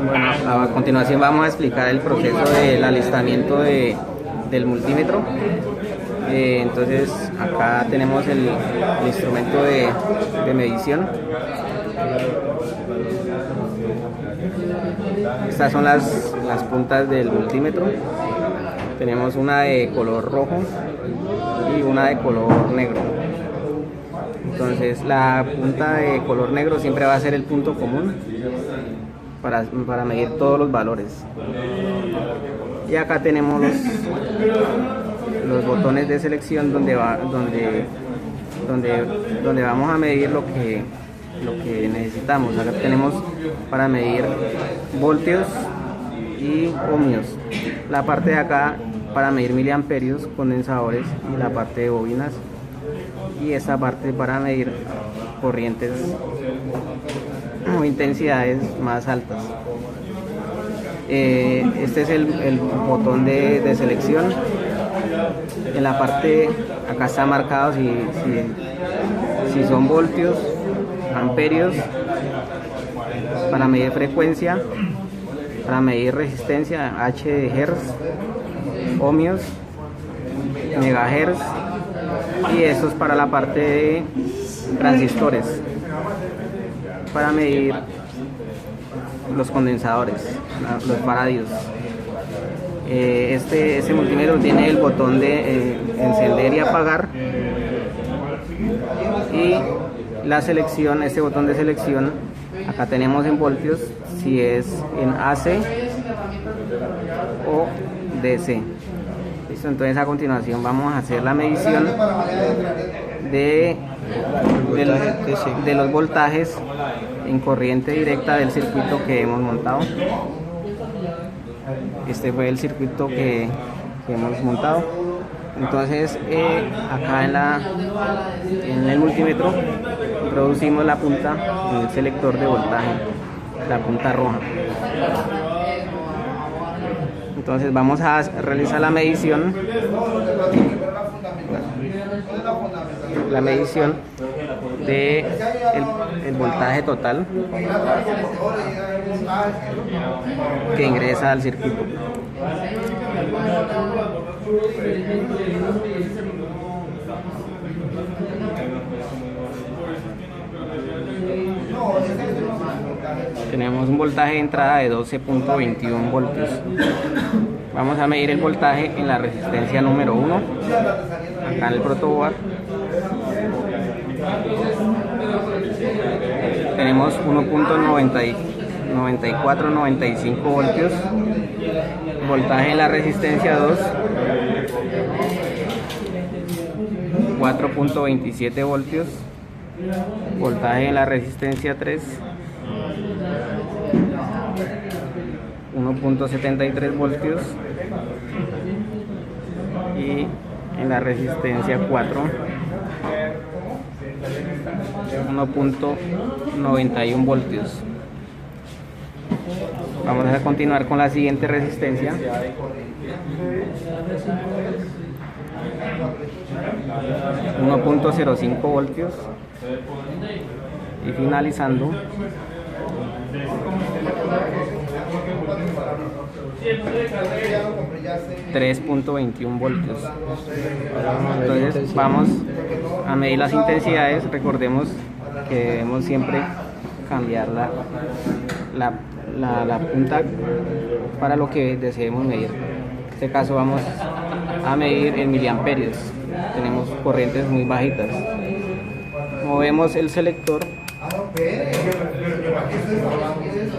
Bueno, a continuación vamos a explicar el proceso del alistamiento del multímetro. Entonces acá tenemos el instrumento de medición. Estas son las puntas del multímetro. Tenemos una de color rojo y una de color negro. Entonces la punta de color negro siempre va a ser el punto común para medir todos los valores. Y acá tenemos los botones de selección donde vamos a medir lo que necesitamos. Acá tenemos para medir voltios y ohmios. La parte de acá para medir miliamperios, condensadores, y la parte de bobinas, y esta parte para medir corrientes o intensidades más altas. Este es el botón de selección. En la parte acá está marcado si son voltios, amperios, para medir frecuencia, para medir resistencia, H de hertz, ohmios, megahertz, y eso es para la parte de transistores, para medir los condensadores, los faradios. Este multímetro tiene el botón de encender y apagar, y la selección, este botón de selección, acá tenemos en voltios si es en AC o DC. Listo, entonces a continuación vamos a hacer la medición de los voltajes en corriente directa del circuito que hemos montado. Este fue el circuito que hemos montado. Entonces acá en el multímetro introducimos la punta en el selector de voltaje, la punta roja. Entonces vamos a realizar la medición de el voltaje total que ingresa al circuito. Tenemos un voltaje de entrada de 12.21 voltios. Vamos a medir el voltaje en la resistencia número 1, acá en el protoboard. Tenemos 1.9495 voltios. Voltaje en la resistencia 2, 4.27 voltios. Voltaje en la resistencia 3, 1.73 voltios. Y en la resistencia 4, 1.91 voltios. Vamos a continuar con la siguiente resistencia. 1.05 voltios. Y finalizando 3.21 voltios. Entonces vamos a medir las intensidades. Recordemos que debemos siempre cambiar la punta para lo que deseemos medir. En este caso vamos a medir en miliamperios. Tenemos corrientes muy bajitas. Movemos el selector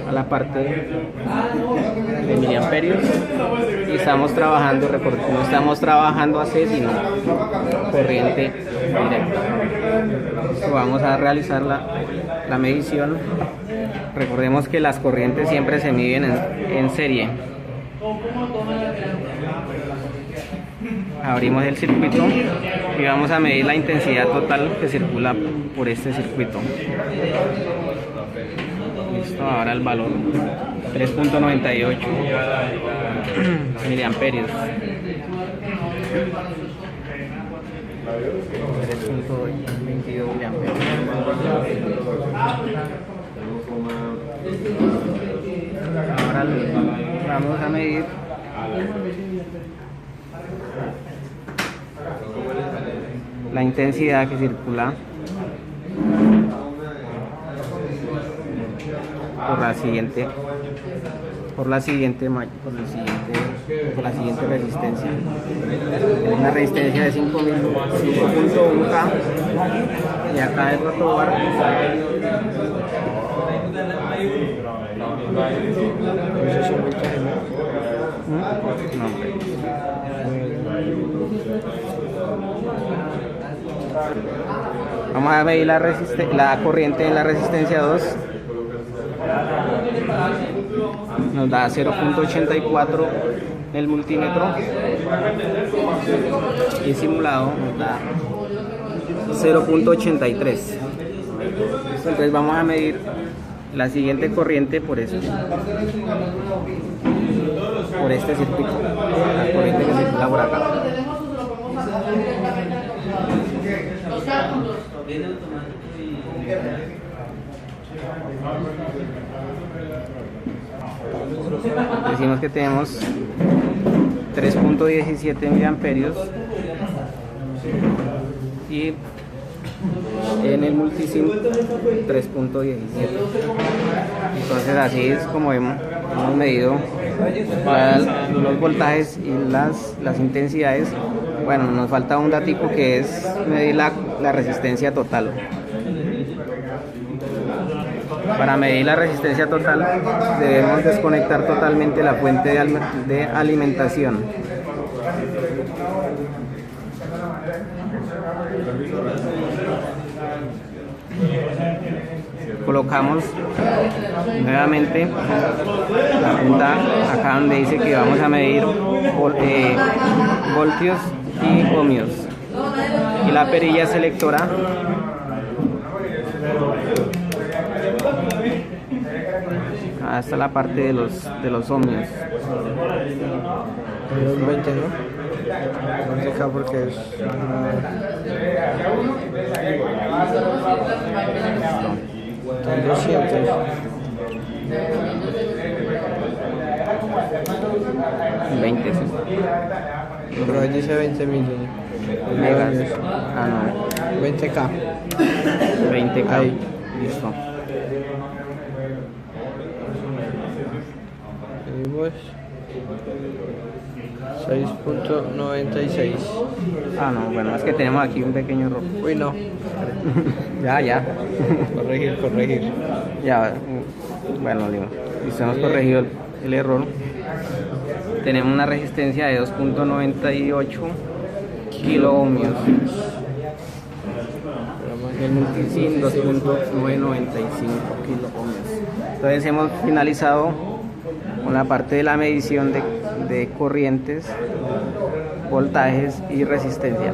a la parte de miliamperios y estamos trabajando, no estamos trabajando AC, sino corriente directa. Vamos a realizar la medición. Recordemos que las corrientes siempre se miden en serie. Abrimos el circuito y vamos a medir la intensidad total que circula por este circuito. Listo, ahora el valor 3.98 miliamperios. 3.22 miliamperios. Vamos a medir la intensidad que circula por la siguiente resistencia. Es una resistencia de 5.1K y acá el rotobar no, vamos a medir la corriente en la resistencia 2. Nos da 0.84 el multímetro y simulado nos da 0.83. Entonces vamos a medir la siguiente corriente por este circuito, la corriente que circula por acá. Decimos que tenemos 3.17 miliamperios y en el multisim 3.17. Entonces así es como hemos medido los voltajes y las intensidades. Bueno, nos falta un datico que es medir la resistencia total. Para medir la resistencia total debemos desconectar totalmente la fuente de alimentación. Colocamos nuevamente la punta acá donde dice que vamos a medir voltios y ohmios, y la perilla selectora hasta la parte de los ohmios. 20, ¿no? 20K porque es 200. 20, sí. Pero ahí dice 20 millones. Megas. Ah, no. 20K. 20K. Ahí. Listo. Seguimos. 6.96. Ah, no, bueno, es que tenemos aquí un pequeño error. Uy, no. Ya. Corregir. Ya, bueno, listo, hemos corregido el error. Tenemos una resistencia de 2.98 kilo ohmios. El multisim 2.995 kilo ohmios. Entonces hemos finalizado con la parte de la medición de corrientes, voltajes y resistencia.